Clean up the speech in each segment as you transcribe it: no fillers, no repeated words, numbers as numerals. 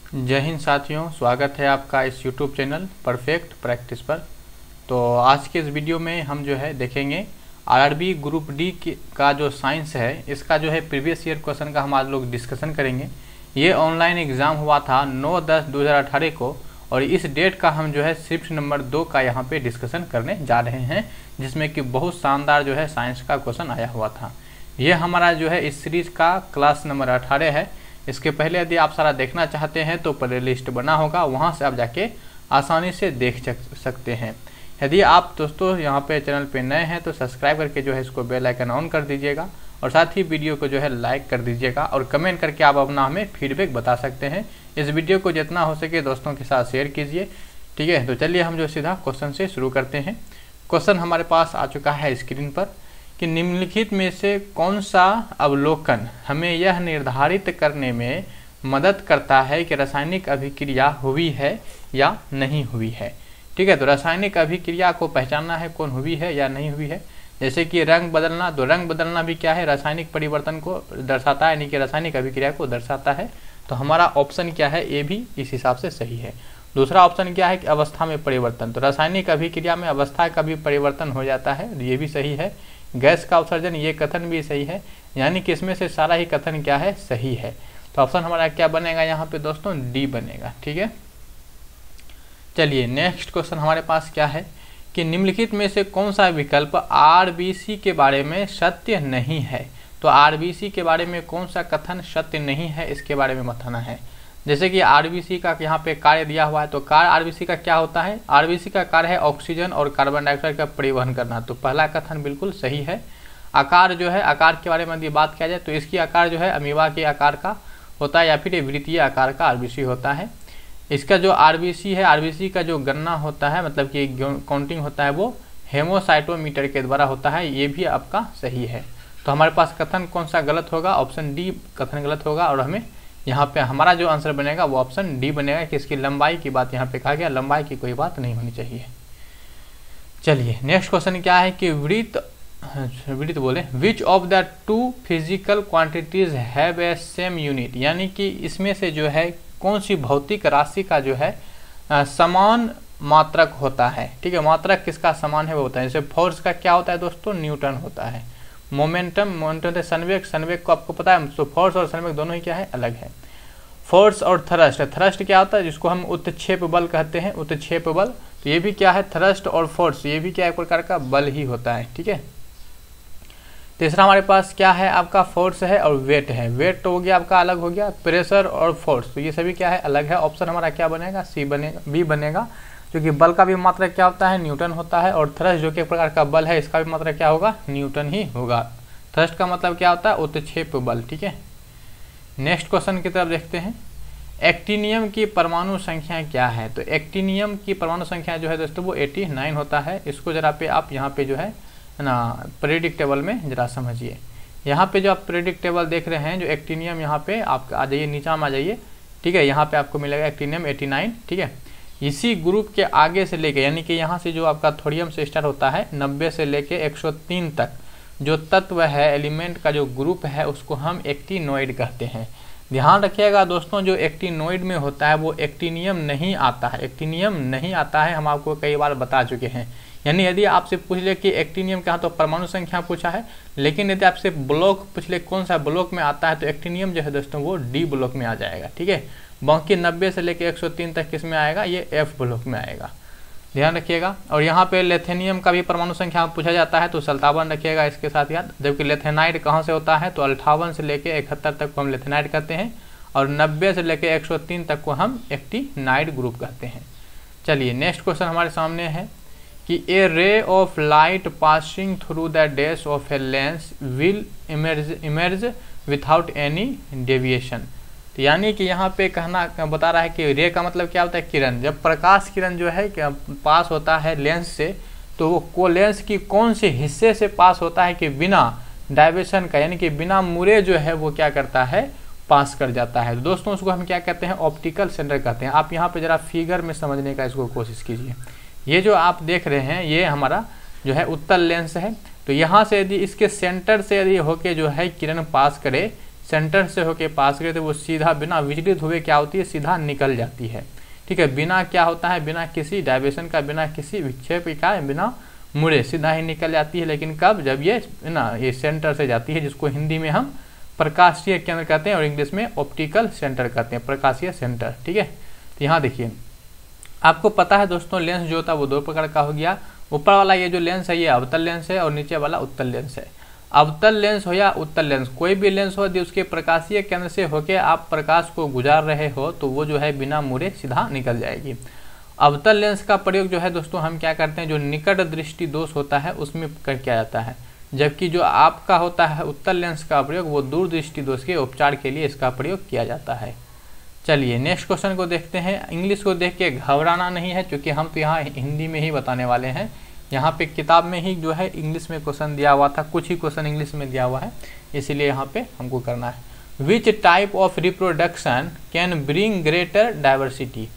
जय हिंद साथियों, स्वागत है आपका इस YouTube चैनल परफेक्ट प्रैक्टिस पर। तो आज के इस वीडियो में हम जो है देखेंगे आरआरबी ग्रुप डी का जो साइंस है इसका जो है प्रीवियस ईयर क्वेश्चन का हम आज लोग डिस्कशन करेंगे। ये ऑनलाइन एग्ज़ाम हुआ था 9/10/2018 को और इस डेट का हम जो है शिफ्ट नंबर 2 का यहाँ पे डिस्कशन करने जा रहे हैं, जिसमें कि बहुत शानदार जो है साइंस का क्वेश्चन आया हुआ था। ये हमारा जो है इस सीरीज़ का क्लास नंबर 18 है। इसके पहले यदि आप सारा देखना चाहते हैं तो प्ले लिस्ट बना होगा, वहां से आप जाके आसानी से देख सकते हैं। यदि आप दोस्तों यहाँ पे चैनल पे नए हैं तो सब्सक्राइब करके जो है इसको बेल आइकन ऑन कर दीजिएगा और साथ ही वीडियो को जो है लाइक कर दीजिएगा और कमेंट करके आप अपना हमें फीडबैक बता सकते हैं। इस वीडियो को जितना हो सके दोस्तों के साथ शेयर कीजिए, ठीक है। तो चलिए हम जो सीधा क्वेश्चन से शुरू करते हैं। क्वेश्चन हमारे पास आ चुका है स्क्रीन पर कि निम्नलिखित में से कौन सा अवलोकन हमें यह निर्धारित करने में मदद करता है कि रासायनिक अभिक्रिया हुई है या नहीं हुई है। ठीक है, तो रासायनिक अभिक्रिया को पहचानना है कौन हुई है या नहीं हुई है। जैसे कि रंग बदलना, तो रंग बदलना भी क्या है, रासायनिक परिवर्तन को दर्शाता है, यानी कि रासायनिक अभिक्रिया को दर्शाता है। तो हमारा ऑप्शन क्या है, ए भी इस हिसाब से सही है। दूसरा ऑप्शन क्या है कि अवस्था में परिवर्तन, तो रासायनिक अभिक्रिया में अवस्था का भी परिवर्तन हो जाता है, ये भी सही है। गैस का उत्सर्जन, ये कथन भी सही है, यानी कि इसमें से सारा ही कथन क्या है, सही है। तो ऑप्शन हमारा क्या बनेगा यहाँ पे दोस्तों, डी बनेगा। ठीक है, चलिए नेक्स्ट क्वेश्चन हमारे पास क्या है कि निम्नलिखित में से कौन सा विकल्प आरबीसी के बारे में सत्य नहीं है। तो आरबीसी के बारे में कौन सा कथन सत्य नहीं है, इसके बारे में बताना है। जैसे कि आरबीसी का यहाँ पे कार्य दिया हुआ है, तो कार्य आरबीसी का क्या होता है, आरबीसी का कार्य है ऑक्सीजन और कार्बन डाइऑक्साइड का परिवहन करना। तो पहला कथन बिल्कुल सही है। आकार जो है, आकार के बारे में यदि बात किया जाए तो इसकी आकार जो है अमीबा के आकार का होता है या फिर वृत्तीय आकार का आरबीसी होता है। इसका जो आरबीसी है, आरबीसी का जो गणना होता है, मतलब कि काउंटिंग होता है, वो हेमोसाइटोमीटर के द्वारा होता है, ये भी आपका सही है। तो हमारे पास कथन कौन सा गलत होगा, ऑप्शन डी कथन गलत होगा और हमें यहाँ पे हमारा जो आंसर बनेगा वो ऑप्शन डी बनेगा कि इसकी लंबाई की बात यहाँ पे कहा गया, लंबाई की कोई बात नहीं होनी चाहिए। चलिए नेक्स्ट क्वेश्चन क्या है कि वृत्त बोले विच of the two physical quantities have a same unit, यानी कि इसमें से जो है कौन सी भौतिक राशि का जो है समान मात्रक होता है। ठीक है, मात्रक किसका समान है वो होता है। जैसे फोर्स का क्या होता है दोस्तों, न्यूटन होता है। मोमेंटम से संवेग को आपको पता है, तो फोर्स और संवेग दोनों ही क्या है, अलग है। फोर्स और थ्रस्ट, थ्रस्ट क्या होता है, जिसको हम उत्क्षेप बल कहते हैं, उत्क्षेप बल। तो ये भी क्या है, थ्रस्ट और फोर्स, ये भी क्या एक प्रकार का बल ही होता है। ठीक है, तीसरा हमारे पास क्या है, आपका फोर्स है और वेट है। वेट तो हो गया आपका, अलग हो गया। प्रेशर और फोर्स, तो ये सभी क्या है, अलग है। ऑप्शन हमारा क्या बनेगा, सी बनेगा, बी बनेगा, क्योंकि बल का भी मात्रक क्या होता है, न्यूटन होता है। और थ्रस्ट जो कि एक प्रकार का बल है, इसका भी मात्रक क्या होगा, न्यूटन ही होगा। थ्रस्ट का मतलब क्या होता है, उत्क्षेप बल। ठीक है, नेक्स्ट क्वेश्चन की तरफ देखते हैं। एक्टिनियम की परमाणु संख्या क्या है। तो एक्टिनियम की परमाणु संख्या जो है दोस्तों वो 89 होता है। इसको जरा पे आप यहाँ पे जो है ना पीरियोडिक टेबल में जरा समझिए। यहाँ पे जो आप पीरियोडिक टेबल देख रहे हैं, जो एक्टिनियम यहाँ पे आप आ जाइए, नीचा में आ जाइए। ठीक है, यहाँ पे आपको मिलेगा एक्टिनियम 89। ठीक है, इसी ग्रुप के आगे से लेके, यानी कि यहाँ से जो आपका थोरियम से स्टार्ट होता है 90 से लेके 103 तक जो तत्व है, एलिमेंट का जो ग्रुप है, उसको हम एक्टिनोइड कहते हैं। ध्यान रखिएगा दोस्तों, जो एक्टिनोइड में होता है वो एक्टिनियम नहीं आता है, एक्टिनियम नहीं आता है, हम आपको कई बार बता चुके हैं। यानी यदि आपसे पूछ ले कि एक्टिनियम क्या, तो परमाणु संख्या पूछा है, लेकिन यदि आपसे ब्लॉक पूछ ले कौन सा ब्लॉक में आता है, तो एक्टिनियम जो है दोस्तों वो डी ब्लॉक में आ जाएगा। ठीक है, बाकी 90 से लेके 103 तक किस में आएगा, ये एफ ब्लॉक में आएगा, ध्यान रखिएगा। और यहाँ पे लेथेनियम का भी परमाणु संख्या पूछा जाता है, तो 57 रखिएगा इसके साथ याद। जबकि लेथेनाइड कहाँ से होता है, तो 58 से लेके 71 तक को हम लेथेनाइड कहते हैं और 90 से लेके 103 तक को हम एक्टिनाइड ग्रुप कहते हैं। चलिए नेक्स्ट क्वेश्चन हमारे सामने है कि a ray of light passing through the dash of a lens will emerge without any deviation. तो यानी कि यहाँ पे कहना बता रहा है कि रे का मतलब क्या होता है, किरण। जब प्रकाश किरण जो है पास होता है लेंस से, तो वो लेंस की कौन से हिस्से से पास होता है कि बिना डाइवर्शन का, यानी कि बिना मुड़े जो है वो क्या करता है, पास कर जाता है। तो दोस्तों उसको हम क्या कहते हैं, ऑप्टिकल सेंटर कहते हैं। आप यहाँ पे जरा फिगर में समझने का इसको कोशिश कीजिए। ये जो आप देख रहे हैं ये हमारा जो है उत्तल लेंस है। तो यहाँ से यदि इसके सेंटर से यदि होके जो है किरण पास करे सेंटर से होके पास करे तो वो सीधा बिना विचलित हुए क्या होती है, सीधा निकल जाती है। ठीक है, बिना क्या होता है, बिना किसी डाइवर्शन का, बिना किसी विक्षेप का, बिना मुड़े सीधा ही निकल जाती है। लेकिन कब, जब ये ना ये सेंटर से जाती है, जिसको हिंदी में हम प्रकाशीय केंद्र कहते हैं और इंग्लिश में ऑप्टिकल सेंटर कहते हैं, प्रकाशीय सेंटर। ठीक है, तो यहाँ देखिए आपको पता है दोस्तों, लेंस जो होता है वो दो प्रकार का हो गया। ऊपर वाला ये जो लेंस है ये अवतल लेंस है और नीचे वाला उत्तल लेंस है। अवतल लेंस हो या उत्तल लेंस, कोई भी लेंस हो यदि उसके प्रकाशीय केंद्र से होके आप प्रकाश को गुजार रहे हो तो वो जो है बिना मुड़े सीधा निकल जाएगी। अवतल लेंस का प्रयोग जो है दोस्तों हम क्या करते हैं, जो निकट दृष्टि दोष होता है उसमें किया जाता है, जबकि जो आपका होता है उत्तल लेंस का प्रयोग वो दूर दृष्टि दोष के उपचार के लिए इसका प्रयोग किया जाता है। चलिए नेक्स्ट क्वेश्चन को देखते हैं। इंग्लिश को देख के घबराना नहीं है, क्योंकि हम तो यहाँ हिंदी में ही बताने वाले हैं। यहाँ पे किताब में ही जो है इंग्लिश में क्वेश्चन दिया हुआ था, कुछ ही क्वेश्चन इंग्लिश में दिया हुआ है, इसीलिए यहाँ पे हमको करना है। Which type of reproduction can bring greater diversity,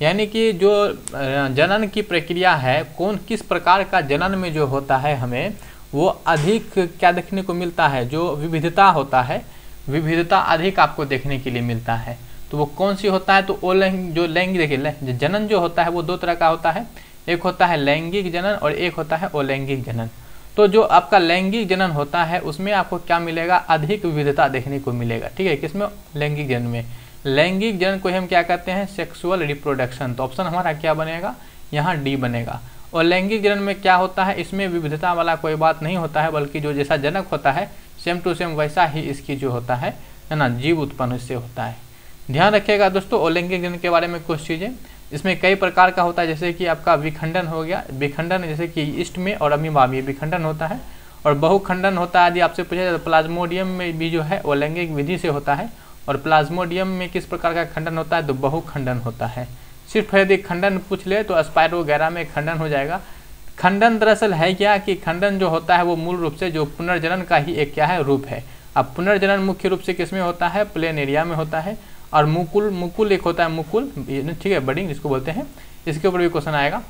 यानी कि जो जनन की प्रक्रिया है, कौन किस प्रकार का जनन में जो होता है हमें वो अधिक क्या देखने को मिलता है, जो विविधता होता है, विविधता अधिक आपको देखने के लिए मिलता है। तो वो कौन सी होता है, तो जो लैंगिक, देखिए जनन जो होता है वो दो तरह का होता है, एक होता है लैंगिक जनन और एक होता है अलैंगिक जनन। तो जो आपका लैंगिक जनन होता है उसमें आपको क्या मिलेगा, अधिक विविधता देखने को मिलेगा। ठीक है, किसमें, लैंगिक जनन में। लैंगिक जनन को हम क्या कहते हैं, सेक्सुअल रिप्रोडक्शन। तो ऑप्शन हमारा क्या बनेगा, यहाँ डी बनेगा। और लैंगिक जनन में क्या होता है, इसमें विविधता वाला कोई बात नहीं होता है, बल्कि जो जैसा जनक होता है सेम टू सेम वैसा ही इसकी जो होता है ना, जीव उत्पन्न इससे होता है। ध्यान रखिएगा दोस्तों अलैंगिक जनन के बारे में कुछ चीज़ें, इसमें कई प्रकार का होता है, जैसे कि आपका विखंडन हो गया। विखंडन जैसे कि ईस्ट में और अमीबा में विखंडन होता है, और बहुखंडन होता है। यदि आपसे पूछा जाए तो प्लाज्मोडियम में भी जो है अलैंगिक विधि से होता है, और प्लाज्मोडियम में किस प्रकार का खंडन होता है, तो बहुखंडन होता है। सिर्फ यदि खंडन पूछ ले तो स्पाइरो वगैरह में खंडन हो जाएगा। खंडन दरअसल है क्या कि खंडन जो होता है वो मूल रूप से जो पुनर्जनन का ही एक क्या है, रूप है। अब पुनर्जनन मुख्य रूप से किसमें होता है, प्लेन एरिया में होता है। और मुकुल एक होता है, मुकुल, ठीक है, बडिंग जिसको बोलते हैं, इसके ऊपर भी क्वेश्चन आएगा।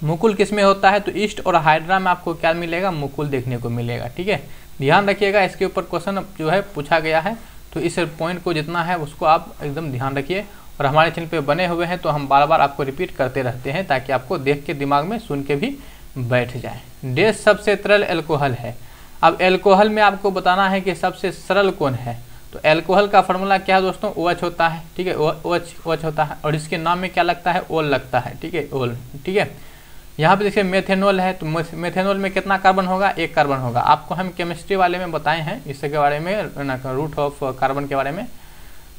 मुकुल किसमें होता है, तो ईस्ट और हाइड्रा में आपको क्या मिलेगा, मुकुल देखने को मिलेगा। ठीक है, ध्यान रखिएगा, इसके ऊपर क्वेश्चन जो है पूछा गया है, तो इस पॉइंट को जितना है उसको आप एकदम ध्यान रखिए। और हमारे चैनल पे बने हुए हैं तो हम बार बार आपको रिपीट करते रहते हैं, ताकि आपको देख के दिमाग में सुन के भी बैठ जाए। डैश सबसे तरल एल्कोहल है। अब एल्कोहल में आपको बताना है कि सबसे सरल कौन है। तो एल्कोहल का फॉर्मूला क्या है दोस्तों, OH होता है। ठीक है, OH होता है, और इसके नाम में क्या लगता है, ओल लगता है। ठीक है, ओल। ठीक है, यहाँ पे देखिए मेथेनॉल है, तो मेथेनॉल में कितना कार्बन होगा, एक कार्बन होगा। आपको हम केमिस्ट्री वाले में बताए हैं इसके बारे में, रूट ऑफ कार्बन के बारे में।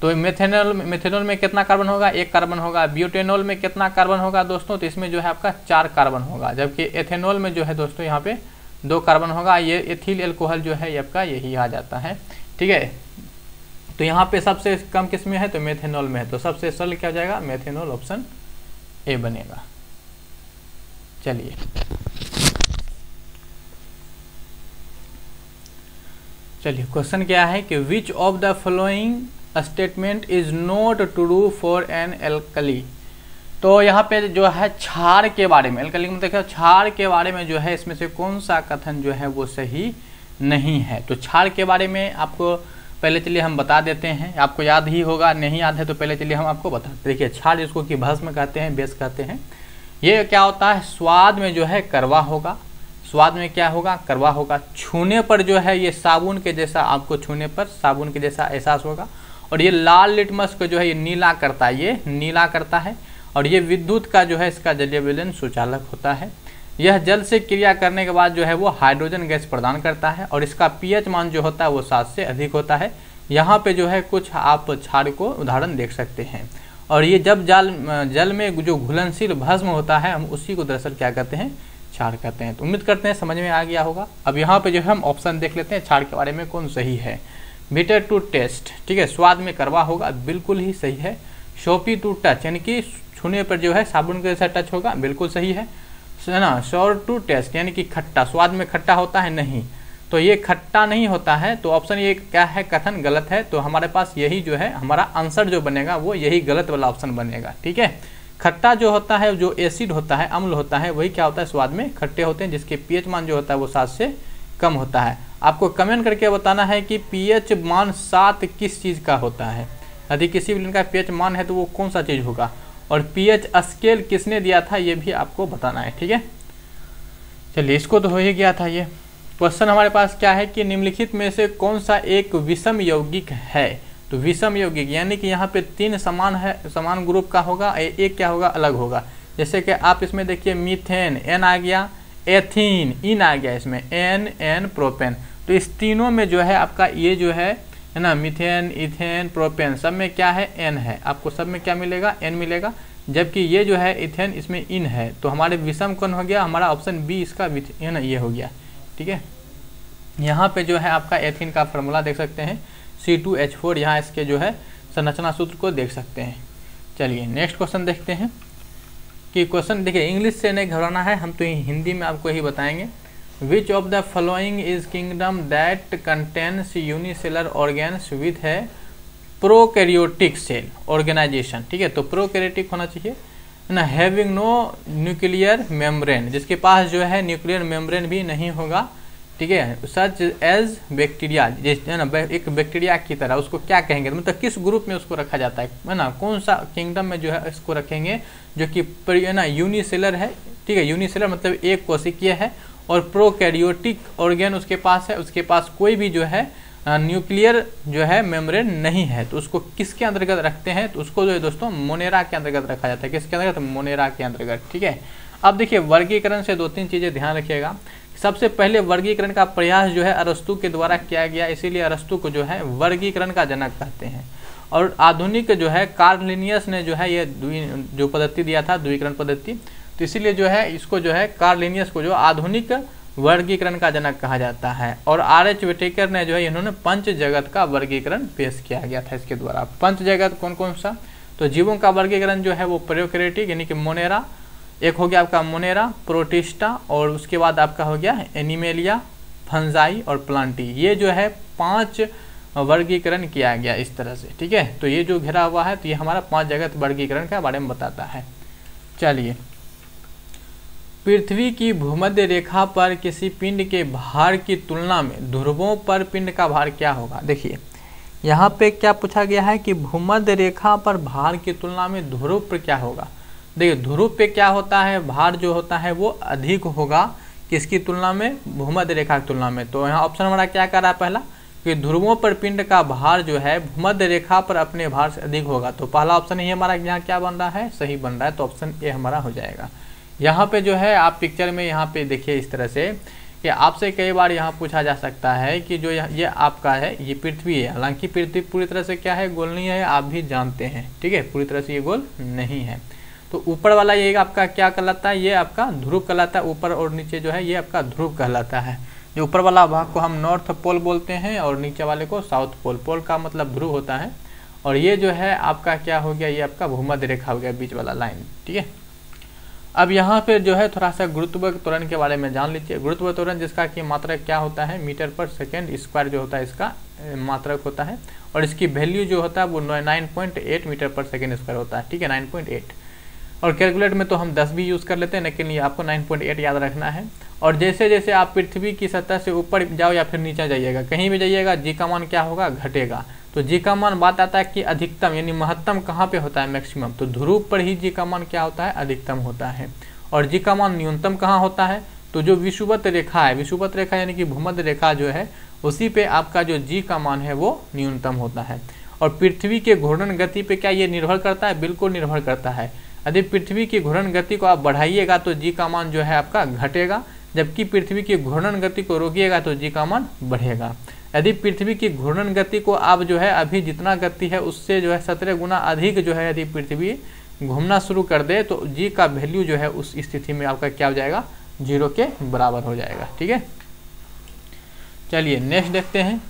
तो मेथेनॉल में कितना कार्बन होगा, एक कार्बन होगा। ब्यूटेनॉल में कितना कार्बन होगा दोस्तों, तो इसमें जो है आपका 4 कार्बन होगा। जबकि एथेनॉल में जो है दोस्तों यहाँ पे 2 कार्बन होगा। ये एथिल एल्कोहल जो है आपका यही आ जाता है। ठीक है, तो यहाँ पे सबसे कम किस में है, तो मेथेनॉल में है। तो सबसे सरल क्या हो जाएगा, मेथेनॉल, ऑप्शन ए बनेगा। चलिए क्वेश्चन क्या है कि which of the following statement is not true for an alkali. तो यहाँ पे जो है क्षार के बारे में, एल्कली में देखो क्षार के बारे में जो है इसमें से कौन सा कथन जो है वो सही नहीं है। तो क्षार के बारे में आपको पहले चलिए हम बता देते हैं, आपको याद ही होगा, नहीं याद है तो पहले चलिए हम आपको बताते। देखिए क्षार जिसको कि भस्म कहते हैं, बेस कहते हैं, ये क्या होता है, स्वाद में जो है कड़वा होगा। स्वाद में क्या होगा, कड़वा होगा। छूने पर जो है ये साबुन के जैसा, आपको छूने पर साबुन के जैसा एहसास होगा। और ये लाल लिटमस को जो है ये नीला करता है, ये नीला करता है। और ये विद्युत का जो है इसका जलीय विलयन सुचालक होता है। यह जल से क्रिया करने के बाद जो है वो हाइड्रोजन गैस प्रदान करता है। और इसका पीएच मान जो होता है वो 7 से अधिक होता है। यहाँ पे जो है कुछ आप क्षार को उदाहरण देख सकते हैं। और ये जब जल में जो घुलनशील भस्म होता है हम उसी को दरअसल क्या कहते हैं, क्षार कहते हैं। तो उम्मीद करते हैं समझ में आ गया होगा। अब यहाँ पे जो है हम ऑप्शन देख लेते हैं क्षार के बारे में कौन सही है। बिटर टू टेस्ट, ठीक है, स्वाद में कड़वा होगा, बिल्कुल ही सही है। शोपी टू टच, यानी कि छूने पर जो है साबुन के जैसा टच होगा, बिल्कुल सही है ना। श्योर टू टेस्ट, यानी कि खट्टा, स्वाद में खट्टा होता है, नहीं, तो ये खट्टा नहीं होता है। तो ऑप्शन ये क्या है, कथन गलत है। तो हमारे पास यही जो है हमारा आंसर जो बनेगा वो यही गलत वाला ऑप्शन बनेगा। ठीक है, खट्टा जो होता है, जो एसिड होता है, अम्ल होता है, वही क्या होता है, स्वाद में खट्टे होते हैं, जिसके पीएच मान जो होता है वो 7 से कम होता है। आपको कमेंट करके बताना है कि pH मान 7 किस चीज़ का होता है। यदि किसी भी का pH मान है तो वो कौन सा चीज़ होगा, और pH स्केल किसने दिया था ये भी आपको बताना है, ठीक है। चलिए, इसको तो हो ही गया था। ये क्वेश्चन हमारे पास क्या है कि निम्नलिखित में से कौन सा एक विषम यौगिक है। तो विषम यौगिक यानी कि यहाँ पे 3 समान है, समान ग्रुप का होगा, एक क्या होगा, अलग होगा। जैसे कि आप इसमें देखिए मीथेन N आ गया, एथीन इन आ गया, इसमें N प्रोपेन। तो इस तीनों में जो है आपका ये जो है ना, मीथेन, इथेन, प्रोपेन, सब में क्या है, N है। आपको सब में क्या मिलेगा, N मिलेगा। जबकि ये जो है इथेन, इसमें इन है। तो हमारे विषम कौन हो गया, हमारा ऑप्शन बी इसका है ना, ये हो गया, ठीक है। यहाँ पे जो है आपका एथीन का फार्मूला देख सकते हैं, C2H4। यहाँ इसके जो है संरचना सूत्र को देख सकते हैं। चलिए नेक्स्ट क्वेश्चन देखते हैं कि क्वेश्चन देखिए, इंग्लिश से नहीं घबराना है, हम तो हिंदी में आपको ही बताएंगे। विच of the following is kingdom that contains unicellular organs with है प्रोकैरियोटिक सेल ऑर्गेनाइजेशन, ठीक है। तो प्रोकैरियोटिक होना चाहिए ना, हैविंग नो न्यूक्लियर मेम्ब्रेन, जिसके पास जो है न्यूक्लियर मेम्ब्रेन भी नहीं होगा, ठीक है। सच एज बैक्टीरिया, जैसे ना एक बैक्टीरिया की तरह, उसको क्या कहेंगे, मतलब किस ग्रुप में उसको रखा जाता है ना, कौन सा किंगडम में जो है इसको रखेंगे, जो कि ना यूनिसेलर है, ठीक है। यूनिसेलर मतलब एक कोशिकीय है, और प्रोकैरियोटिक ऑर्गेन उसके पास है, उसके पास कोई भी जो है न्यूक्लियर जो है मेम्ब्रेन नहीं है। तो उसको किसके अंतर्गत रखते हैं, तो उसको जो है दोस्तों मोनेरा के अंतर्गत रखा जाता है। किसके अंतर्गत, मोनेरा के अंतर्गत, ठीक है। अब देखिए वर्गीकरण से 2-3 चीजें ध्यान रखिएगा। सबसे पहले वर्गीकरण का प्रयास जो है अरस्तु के द्वारा किया गया, इसीलिए अरस्तु को जो है वर्गीकरण का जनक कहते हैं। और आधुनिक जो है कार्ल लिनियस ने जो है ये जो पद्धति दिया था, द्विकरण पद्धति, तो इसीलिए जो है इसको जो है कार्ल लिनियस को जो आधुनिक वर्गीकरण का जनक कहा जाता है। और R.H. व्हिटेकर ने जो है इन्होंने पंच जगत का वर्गीकरण पेश किया गया था इसके द्वारा। पंच जगत कौन कौन सा, तो जीवों का वर्गीकरण जो है वो प्रोकैरियोटिक यानी कि मोनेरा, एक हो गया आपका मोनेरा, प्रोटिस्टा, और उसके बाद आपका हो गया एनिमेलिया, फंजाई और प्लांटी। ये जो है 5 वर्गीकरण किया गया इस तरह से, ठीक है। तो ये जो घिरा हुआ है तो ये हमारा 5 जगत वर्गीकरण के बारे में बताता है। चलिए, पृथ्वी की भूमध्य रेखा पर किसी पिंड के भार की तुलना में ध्रुवों पर पिंड का भार क्या होगा। देखिए यहाँ पे क्या पूछा गया है कि भूमध्य रेखा पर भार की तुलना में ध्रुव पर क्या होगा। देखिए ध्रुव पे क्या होता है, भार जो होता है वो अधिक होगा किसकी तुलना में, भूमध्य रेखा की तुलना में। तो यहाँ ऑप्शन हमारा क्या कर रहा है, पहला कि ध्रुवों पर पिंड का भार जो है भूमध्य रेखा पर अपने भार से अधिक होगा। तो पहला ऑप्शन ही हमारा यहाँ क्या बन रहा है, सही बन रहा है। तो ऑप्शन ए हमारा हो जाएगा। यहाँ पे जो है आप पिक्चर में यहाँ पे देखिए इस तरह से कि आपसे कई बार यहाँ पूछा जा सकता है कि जो ये आपका है ये पृथ्वी है। हालांकि पृथ्वी पूरी तरह से क्या है, गोल नहीं है, आप भी जानते हैं, ठीक है, पूरी तरह से ये गोल नहीं है। तो ऊपर वाला ये आपका क्या कहलाता है, ये आपका ध्रुव कहलाता है। ऊपर और नीचे जो है ये आपका ध्रुव कहलाता है। जो ऊपर वाला भाग को हम नॉर्थ पोल बोलते हैं और नीचे वाले को साउथ पोल। पोल का मतलब ध्रुव होता है। और ये जो है आपका क्या हो गया, ये आपका भूमध्य रेखा हो गया, बीच वाला लाइन, ठीक है। अब यहाँ पे जो है थोड़ा सा गुरुत्व त्वरण के बारे में जान लीजिए। गुरुत्व त्वरण जिसका कि मात्रक क्या होता है, मीटर पर सेकेंड स्क्वायर जो होता है इसका मात्रक होता है। और इसकी वैल्यू जो होता है वो 9.8 मीटर पर सेकेंड स्क्वायर होता है, ठीक है, 9.8। और कैलकुलेट में तो हम 10 भी यूज़ कर लेते हैं, लेकिन ये आपको 9.8 याद रखना है। और जैसे जैसे आप पृथ्वी की सतह से ऊपर जाओ या फिर नीचे जाइएगा, कहीं भी जाइएगा, जी का मान क्या होगा, घटेगा। तो जी का मान बात आता है कि अधिकतम यानी महत्तम कहाँ पे होता है, मैक्सिमम। तो ध्रुव पर ही जी का मान क्या होता है, अधिकतम होता है। और जी का मान न्यूनतम कहाँ होता है, तो जो विषुवत रेखा है, विषुवत रेखा यानी कि भूमध्य रेखा जो है उसी पे आपका जो जी का मान है वो न्यूनतम होता है। और पृथ्वी के घूर्णन गति पे क्या ये निर्भर करता है, बिल्कुल निर्भर करता है। यदि पृथ्वी की घूर्णन गति को आप बढ़ाइएगा तो जी का मान जो है आपका घटेगा, जबकि पृथ्वी की घूर्णन गति को रोकिएगा तो जी का मान बढ़ेगा। यदि पृथ्वी की घूर्णन गति को आप जो है अभी जितना गति है उससे जो है 17 गुना अधिक जो है यदि पृथ्वी घूमना शुरू कर दे तो जी का वैल्यू जो है उस स्थिति में आपका क्या हो जाएगा, 0 के बराबर हो जाएगा, ठीक है। चलिए नेक्स्ट देखते हैं।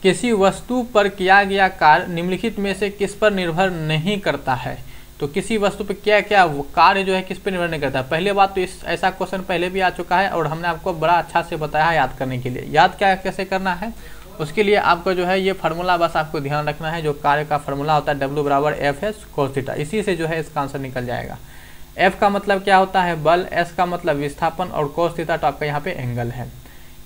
किसी वस्तु पर किया गया कार्य निम्नलिखित में से किस पर निर्भर नहीं करता है। तो किसी वस्तु पर क्या क्या कार्य जो है किस पर निर्भर नहीं करता। पहले बात तो ऐसा क्वेश्चन पहले भी आ चुका है और हमने आपको बड़ा अच्छा से बताया याद करने के लिए। याद क्या कैसे करना है, उसके लिए आपको जो है ये फार्मूला बस आपको ध्यान रखना है। जो कार्य का फार्मूला होता है W बराबर FS cos थीटा, इसी से जो है इसका आंसर निकल जाएगा। F का मतलब क्या होता है, बल, S का मतलब विस्थापन और cos थीटा तो आपका यहाँ पे एंगल है।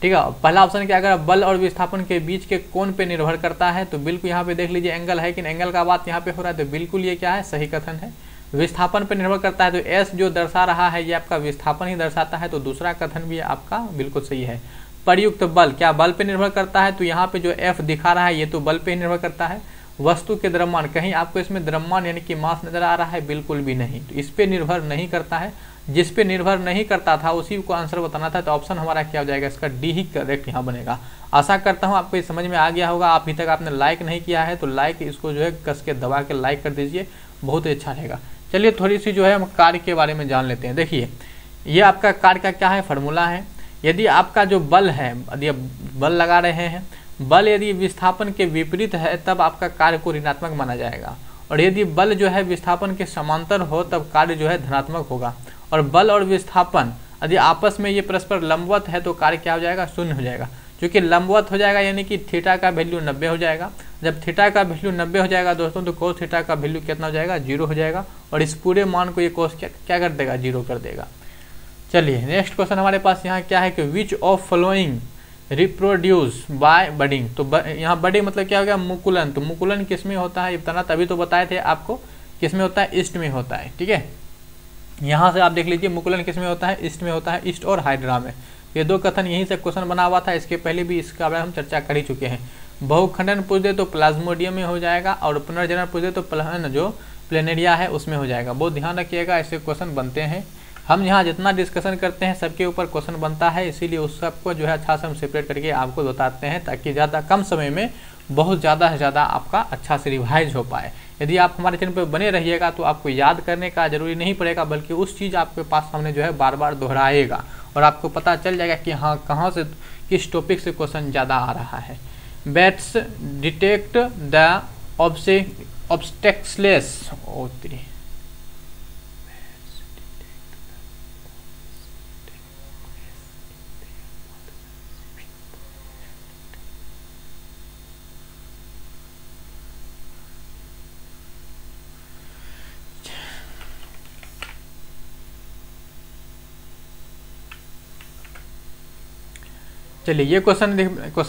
ठीक है। पहला ऑप्शन क्या, अगर बल और विस्थापन के बीच के कोण पे निर्भर करता है, तो बिल्कुल यहाँ पे देख लीजिए एंगल है कि एंगल का बात यहाँ पे हो रहा है, तो बिल्कुल ये क्या है, सही कथन है। विस्थापन पर निर्भर करता है, तो एस जो दर्शा रहा है ये आपका विस्थापन ही दर्शाता है, तो दूसरा कथन भी आपका बिल्कुल सही है। प्रयुक्त बल, क्या बल पे निर्भर करता है, तो यहाँ पे जो एफ दिखा रहा है ये तो बल पे ही निर्भर करता है। वस्तु के द्रव्यमान, कहीं आपको इसमें द्रव्यमान यानी कि मास नजर आ रहा है, बिल्कुल भी नहीं, तो इस पे निर्भर नहीं करता है। जिस पे निर्भर नहीं करता था उसी को आंसर बताना था, तो ऑप्शन हमारा क्या हो जाएगा, इसका डी ही करेक्ट यहाँ बनेगा। आशा करता हूँ आपको ये समझ में आ गया होगा। आप अभी तक आपने लाइक नहीं किया है तो लाइक इसको जो है कस के दबा के लाइक कर दीजिए, बहुत ही अच्छा रहेगा। चलिए थोड़ी सी जो है हम कार्य के बारे में जान लेते हैं। देखिए ये आपका कार्य का क्या है, फार्मूला है। यदि आपका जो बल है, यदि आप बल लगा रहे हैं, बल यदि विस्थापन के विपरीत है तब आपका कार्य को ऋणात्मक माना जाएगा, और यदि बल जो है विस्थापन के समांतर हो तब कार्य जो है धनात्मक होगा। और बल और विस्थापन यदि आपस में ये परस्पर लंबवत है तो कार्य क्या हो जाएगा, शून्य हो जाएगा। क्योंकि लंबवत हो जाएगा यानी कि थीटा का वैल्यू 90 हो जाएगा। जब थीटा का वैल्यू 90 हो जाएगा दोस्तों, तो कोस थीटा का वैल्यू कितना हो जाएगा, 0 हो जाएगा, और इस पूरे मान को ये कोस क्या कर देगा, 0 कर देगा। चलिए नेक्स्ट क्वेश्चन हमारे पास यहाँ क्या है कि which of following reproduce by budding. तो यहाँ बडिंग मतलब क्या हो गया, मुकुलन। तो मुकुलन किस में होता है, इतना तभी तो बताए थे आपको, किस में होता है, ईस्ट में होता है। ठीक है, यहाँ से आप देख लीजिए मुकुलन किस में होता है, ईस्ट में होता है, ईस्ट और हाइड्रा में। ये दो कथन यहीं से क्वेश्चन बना हुआ था, इसके पहले भी इसका बारे में हम चर्चा कर ही चुके हैं। बहुखंडन पूछ दे तो प्लाज्मोडियम में हो जाएगा, और पुनर्जनन पूछ दे तो जो प्लेनेरिया है उसमें हो जाएगा। बहुत ध्यान रखिएगा, ऐसे क्वेश्चन बनते हैं। हम यहाँ जितना डिस्कशन करते हैं सबके ऊपर क्वेश्चन बनता है, इसीलिए उस सबको जो है अच्छा से हम सेपरेट करके आपको बताते हैं, ताकि ज़्यादा कम समय में बहुत ज़्यादा से ज़्यादा आपका अच्छा से रिवाइज हो पाए। यदि आप हमारे चैनल पर बने रहिएगा तो आपको याद करने का जरूरी नहीं पड़ेगा, बल्कि उस चीज़ आपके पास सामने जो है बार बार दोहराएगा, और आपको पता चल जाएगा कि हाँ कहाँ से किस टॉपिक से क्वेश्चन ज़्यादा आ रहा है। बैट्स डिटेक्ट द ऑब्स्टेक्सलेस चलिए ये क्वेश्चन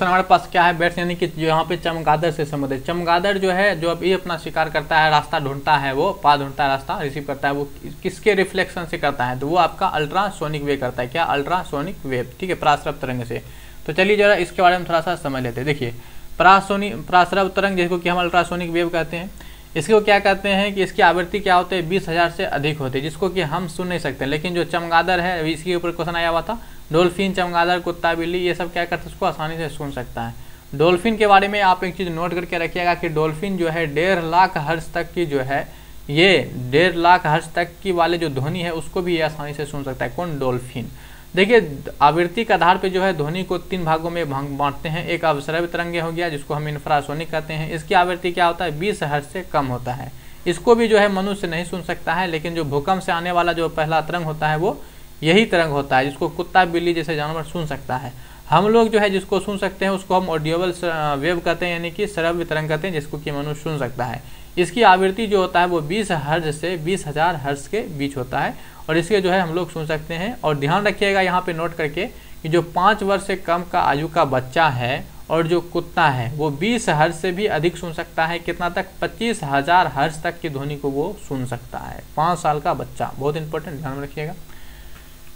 हमारे पास क्या है, बैट्स यानी कि जो यहाँ पे चमगादड़ से संबंधित। चमगादड़ जो है जो अभी अपना शिकार करता है, रास्ता ढूंढता है, वो पा ढूंढता है, रास्ता रिसीव करता है, वो किसके रिफ्लेक्शन से करता है, तो वो आपका अल्ट्रासोनिक वेव करता है। क्या, अल्ट्रासोनिक वेव। ठीक है, पराश्रव तरंग से। तो चलिए जरा इसके बारे में थोड़ा सा समझ लेते हैं। देखिए पराश्रव तरंग जिसको कि हम अल्ट्रासोनिक वेव कहते हैं, इसको क्या कहते हैं कि इसकी आवृत्ति क्या होती है, 20,000 से अधिक होती है, जिसको कि हम सुन नहीं सकते। लेकिन जो चमगादड़ है, इसके ऊपर क्वेश्चन आया हुआ था, डॉल्फिन, चमगादड़, कुत्ता, बिल्ली, ये सब क्या करते हैं, उसको आसानी से सुन सकता है। डॉल्फिन के बारे में आप एक चीज़ नोट करके रखिएगा कि डॉल्फिन जो है 1.5 लाख हर्ट्ज तक की जो है, ये 1.5 लाख हर्ट्ज तक की वाले जो ध्वनि है उसको भी ये आसानी से सुन सकता है। कौन, डॉल्फिन। देखिए आवृत्ति के आधार पे जो है ध्वनि को 3 भागों में बांटते हैं। एक अवसरव तरंगे हो गया, जिसको हम इंफ्रासोनिक कहते हैं, इसकी आवृत्ति क्या होता है, 20 हर्ट्ज से कम होता है। इसको भी जो है मनुष्य नहीं सुन सकता है, लेकिन जो भूकंप से आने वाला जो पहला तरंग होता है वो यही तरंग होता है, जिसको कुत्ता, बिल्ली जैसे जानवर सुन सकता है। हम लोग जो है जिसको सुन सकते हैं उसको हम ऑडियोबल वेव कहते हैं, यानी कि श्रव्य तरंग कहते हैं, जिसको कि मनुष्य सुन सकता है। इसकी आवृत्ति जो होता है वो 20 हर्ट्ज से 20,000 हर्ट्ज के बीच होता है, और इसके जो है हम लोग सुन सकते हैं। और ध्यान रखिएगा यहाँ पे नोट करके कि जो 5 वर्ष से कम का आयु का बच्चा है और जो कुत्ता है वो 20 हर्ट्ज से भी अधिक सुन सकता है। कितना तक, 25,000 हर्ट्ज तक की ध्वनि को वो सुन सकता है। 5 साल का बच्चा, बहुत इंपॉर्टेंट, ध्यान में रखिएगा।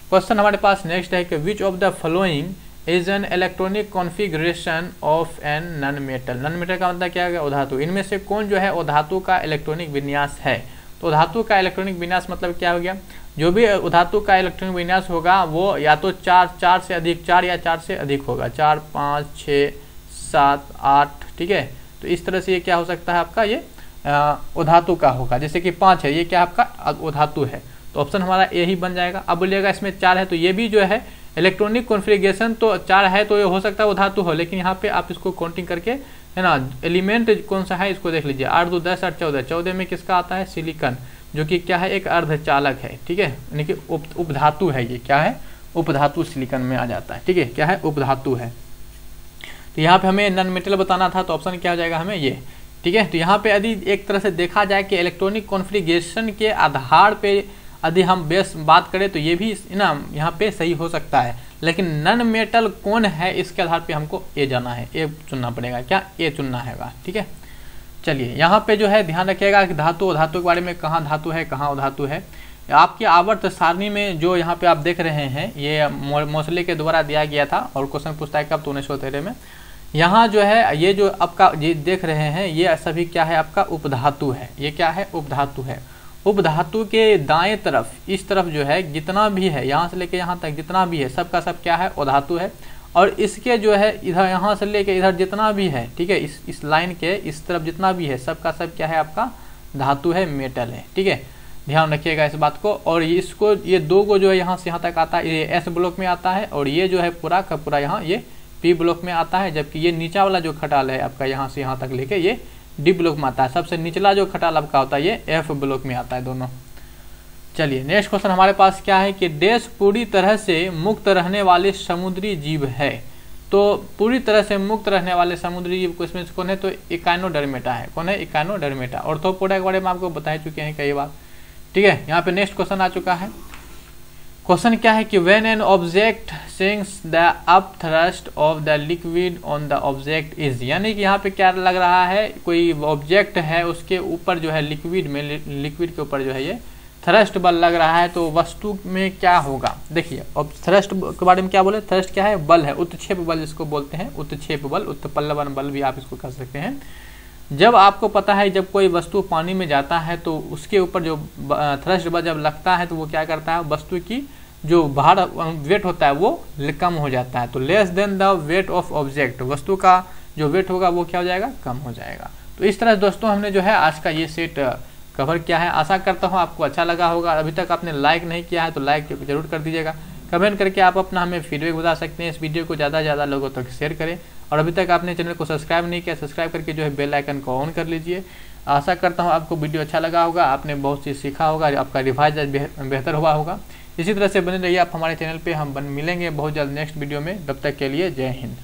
क्वेश्चन हमारे पास नेक्स्ट है कि which of the following is an electronic configuration of an non metal. Non metal का मतलब क्या है, अधातु। इनमें से कौन जो है अधातु का इलेक्ट्रॉनिक विन्यास है। तो धातु का इलेक्ट्रॉनिक विन्यास मतलब क्या हो गया, जो भी धातु का इलेक्ट्रॉनिक विन्यास होगा वो या तो 4 से अधिक, 4 या 4 से अधिक होगा, 4, 5, 6, 7, 8। ठीक है, तो इस तरह से ये क्या हो सकता है आपका, ये अधातु का होगा। जैसे कि 5 है, ये क्या आपका अधातु है, तो ऑप्शन हमारा ए ही बन जाएगा। अब बोलिएगा इसमें 4 है, तो ये भी जो है इलेक्ट्रॉनिक कॉन्फ़िगरेशन तो 4 है, तो ये हो सकता है अधातु हो, लेकिन यहाँ पे आप इसको काउंटिंग करके है ना, एलिमेंट कौन सा है इसको देख लीजिए। 8, 2, 10, 8, 14। 14 में किसका आता है, सिलिकॉन, जो कि क्या है, एक अर्धचालक है। ठीक है, यानी कि उपधातु है। ये क्या है, उपधातु सिलिकॉन में आ जाता है। ठीक है, क्या है, उपधातु है। तो यहाँ पे हमें नॉन मेटल बताना था, तो ऑप्शन क्या हो जाएगा हमें ये। ठीक है, तो यहाँ पे यदि एक तरह से देखा जाए कि इलेक्ट्रॉनिक कॉन्फ़िगरेशन के आधार पे यदि हम बेस बात करें तो ये भी ना यहाँ पे सही हो सकता है, लेकिन नन मेटल कौन है इसके आधार पे हमको ए जाना है, ए चुनना पड़ेगा, क्या ए चुनना हैगा। ठीक है, चलिए यहाँ पे जो है ध्यान रखिएगा कि धातु के बारे में, कहाँ धातु है कहाँ अधातु है। आपकी आवर्त सारणी में जो यहाँ पे आप देख रहे हैं ये मोसले के द्वारा दिया गया था और क्वेश्चन पूछता है कब, तो 1913 में। यहाँ जो है ये जो आपका ये देख रहे हैं ये सभी क्या है, आपका उपधातु है। ये क्या है, उपधातु है। उपधातु के दाएं तरफ इस तरफ जो है जितना भी है, यहाँ से लेके यहाँ तक जितना भी है सबका सब क्या है, अधातु है। और इसके जो है इधर यहाँ से लेके इधर जितना भी है, ठीक है, इस लाइन के इस तरफ जितना भी है सबका सब क्या है, आपका धातु है, मेटल है। ठीक है, ध्यान रखिएगा इस बात को। और इसको ये दो को जो है यहाँ से यहाँ तक आता है, ये एस ब्लॉक में आता है, और ये जो है पूरा का पूरा यहाँ ये पी ब्लॉक में आता है। जबकि ये नीचा वाला जो खटाल है आपका यहाँ से यहाँ तक लेके ये डी ब्लॉक में आता है। सबसे निचला जो खटाल आपका होता है ये एफ ब्लॉक में आता है दोनों। चलिए नेक्स्ट क्वेश्चन हमारे पास क्या है कि देश पूरी तरह से मुक्त रहने वाले समुद्री जीव है। तो पूरी तरह से मुक्त रहने वाले समुद्री जीव को इसमें कौन है, तो इकाइनोडर्मेटा है। कौन है, इकाइनोडर्मेटा। ऑर्थोपोडा के बारे में आपको बता चुके हैं कई बार। ठीक है, यहाँ पे नेक्स्ट क्वेश्चन आ चुका है। क्वेश्चन क्या है कि when an object sinks the up thrust of the liquid on the object is, यानी कि यहाँ पे क्या लग रहा है, कोई ऑब्जेक्ट है उसके ऊपर जो है लिक्विड में, लिक्विड के ऊपर जो है ये थ्रस्ट बल लग रहा है, तो वस्तु में क्या होगा। देखिए अब थ्रस्ट के बारे में क्या बोले, थ्रस्ट क्या है, बल है, उत्क्षेप बल जिसको बोलते हैं, उत्क्षेप बल, उत्पल्लवन बल भी आप इसको कह सकते हैं। जब आपको पता है जब कोई वस्तु पानी में जाता है तो उसके ऊपर जो थ्रस्ट बल जब लगता है तो वो क्या करता है, वस्तु की जो भार वेट होता है वो कम हो जाता है। तो less than the weight of object, वस्तु का जो वेट होगा वो क्या हो जाएगा, कम हो जाएगा। तो इस तरह दोस्तों हमने जो है आज का ये सेट कवर किया है। आशा करता हूँ आपको अच्छा लगा होगा। अभी तक आपने लाइक नहीं किया है तो लाइक जरूर कर दीजिएगा। कमेंट करके आप अपना हमें फीडबैक बता सकते हैं। इस वीडियो को ज़्यादा से ज़्यादा लोगों तक शेयर करें। और अभी तक आपने चैनल को सब्सक्राइब नहीं किया, सब्सक्राइब करके जो है बेल आइकन को ऑन कर लीजिए। आशा करता हूँ आपको वीडियो अच्छा लगा होगा, आपने बहुत चीज़ सीखा होगा, आपका रिवाइज बेहतर हुआ होगा। इसी तरह से बने रहिए आप हमारे चैनल पर। हम मिलेंगे बहुत जल्द नेक्स्ट वीडियो में। तब तक के लिए जय हिंद।